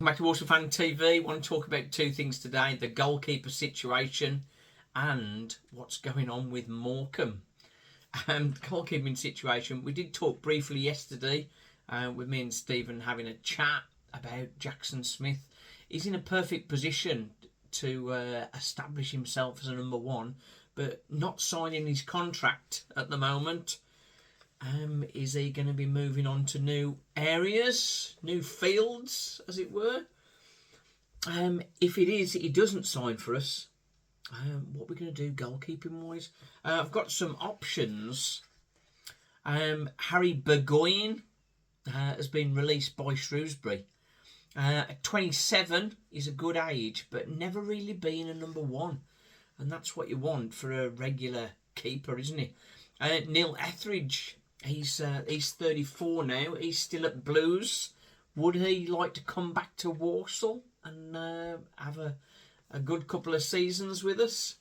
Back to Walsall Fan TV. Want to talk about two things today: the goalkeeper situation and what's going on with Morecambe. Goalkeeping situation. We did talk briefly yesterday with me and Stephen having a chat about Jackson Smith. He's in a perfect position to establish himself as a number one, but not signing his contract at the moment. Is he going to be moving on to new areas, new fields, as it were? If it is, he doesn't sign for us. What we're going to do goalkeeping wise? I've got some options. Harry Burgoyne has been released by Shrewsbury. At 27 is a good age, but never really been a number one, and that's what you want for a regular keeper, isn't it? Neil Etheridge, he's 34 now. He's still at Blues. Would he like to come back to Walsall and have a good couple of seasons with us?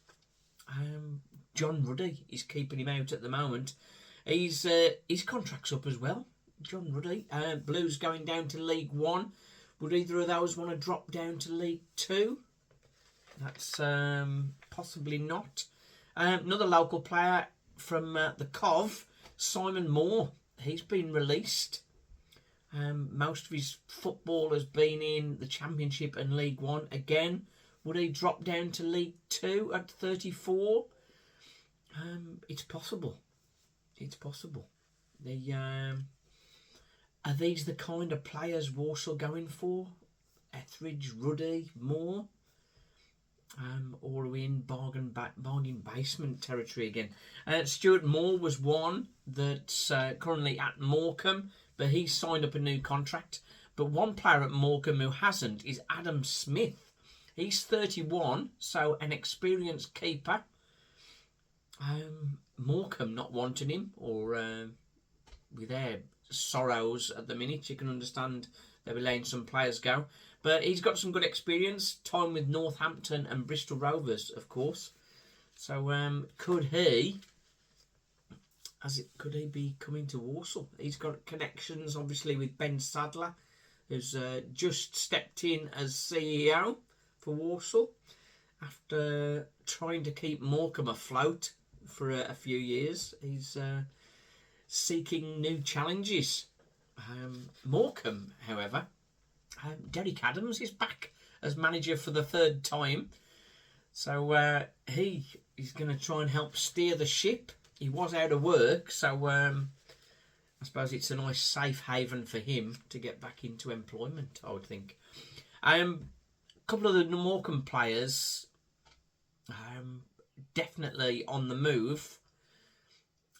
John Ruddy is keeping him out at the moment. His contract's up as well. John Ruddy. Blues going down to League One. Would either of those want to drop down to League Two? That's possibly not. Another local player from the Cov, Simon Moore. He's been released. Most of his football has been in the Championship and League One. Again, would he drop down to League Two at 34? It's possible. It's possible. Are these the kind of players Walsall going for? Etheridge, Ruddy, Moore? Or are we in bargain basement territory again? Stuart Moore was one that's currently at Morecambe, but he's signed up a new contract. But one player at Morecambe who hasn't is Adam Smith. He's 31, so an experienced keeper. Morecambe not wanting him, or with their sorrows at the minute, you can understand they'll be letting some players go. But he's got some good experience, time with Northampton and Bristol Rovers, of course. So could he be coming to Walsall? He's got connections, obviously, with Ben Sadler, who's just stepped in as CEO for Walsall after trying to keep Morecambe afloat for a few years. He's seeking new challenges. Morecambe, however, Derek Adams is back as manager for the third time. So he's going to try and help steer the ship. He was out of work, so I suppose it's a nice safe haven for him to get back into employment, I would think. A couple of the Morecambe players definitely on the move.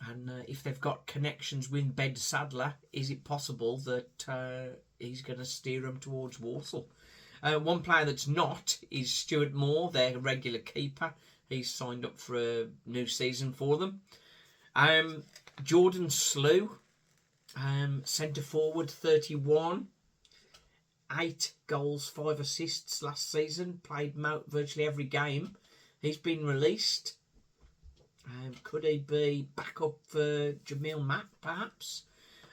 And if they've got connections with Ben Sadler, is it possible that he's going to steer them towards Walsall? One player that's not is Stuart Moore, their regular keeper. He's signed up for a new season for them. Jordan Slew, centre forward, 31. 8 goals, 5 assists last season. Played virtually every game. He's been released. Could he be back up for Jamil Mack, perhaps?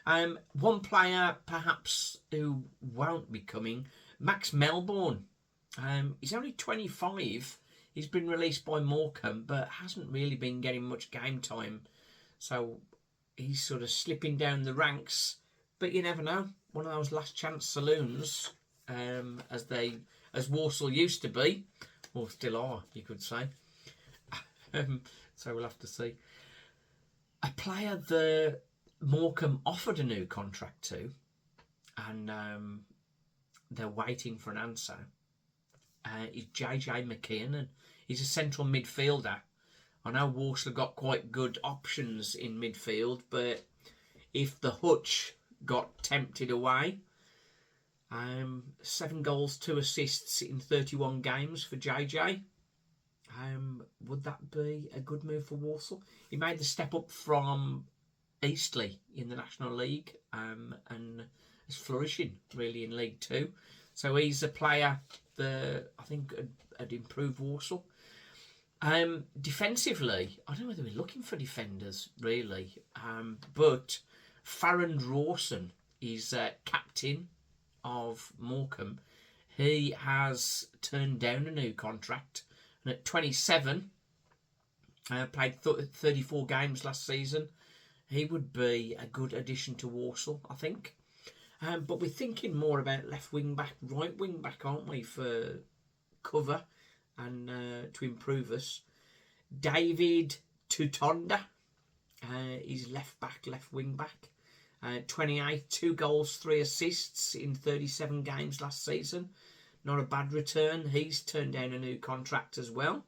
One player, perhaps, who won't be coming, Max Melbourne. He's only 25. He's been released by Morecambe, but hasn't really been getting much game time. So he's sort of slipping down the ranks. But you never know. One of those last chance saloons, as Walsall used to be, or still are, you could say. So we'll have to see. A player that Morecambe offered a new contract to, and they're waiting for an answer, is JJ McKiernan. He's a central midfielder. I know Walsall got quite good options in midfield, but if the Hutch got tempted away, 7 goals, 2 assists in 31 games for JJ. Would that be a good move for Walsall? He made the step up from Eastleigh in the National League and is flourishing really in League Two. So he's a player that I think had improved Walsall. Defensively, I don't know whether we're looking for defenders really, but Farron Rawson is captain of Morecambe. he has turned down a new contract. And at 27, played 34 games last season. He would be a good addition to Walsall, I think. But we're thinking more about left wing back, right wing back, aren't we, for cover and to improve us. David Tutonda, he's left back, left wing back. 28, 2 goals, 3 assists in 37 games last season. Not a bad return. He's turned down a new contract as well.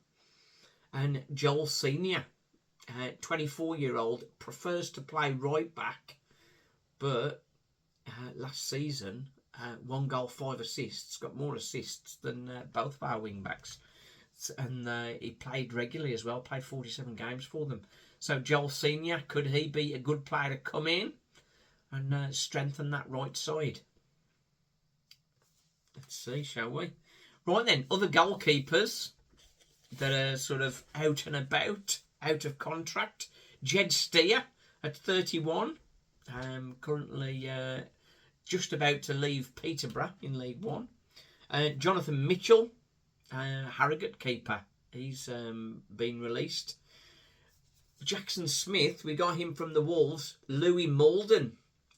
And Joel Senior, 24-year-old, prefers to play right back, but last season, 1 goal, 5 assists, got more assists than both of our wing backs. And he played regularly as well, played 47 games for them. So Joel Senior, could he be a good player to come in and strengthen that right side? Let's see, shall we? Right then, other goalkeepers that are sort of out and about, out of contract. Jed Steer at 31, currently just about to leave Peterborough in League One. Jonathan Mitchell, Harrogate keeper, he's been released. Jackson Smith, we got him from the Wolves. Louis Malden,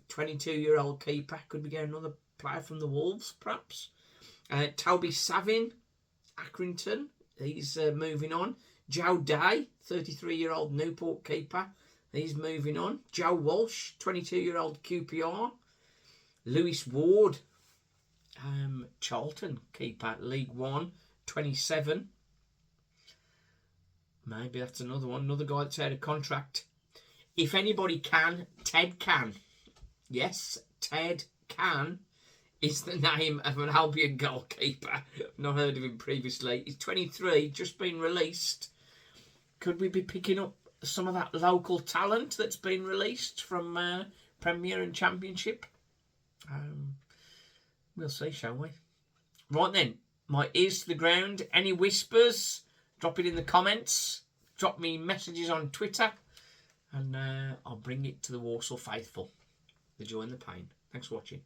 22-year-old keeper, could we get another player from the Wolves perhaps? Toby Savin, Accrington, he's moving on. Joe Day, 33-year-old Newport keeper, he's moving on. Joe Walsh, 22-year-old QPR. Lewis Ward, Charlton keeper, League One, 27. Maybe that's another one, another guy that's out of contract. If anybody can, Ted Can. Yes, Ted Can is the name of an Albion goalkeeper. Not heard of him previously. He's 23, just been released. Could we be picking up some of that local talent that's been released from Premier and Championship? We'll see, shall we? Right then, my ears to the ground. Any whispers? Drop it in the comments. Drop me messages on Twitter. And I'll bring it to the Walsall faithful. The joy and the pain. Thanks for watching.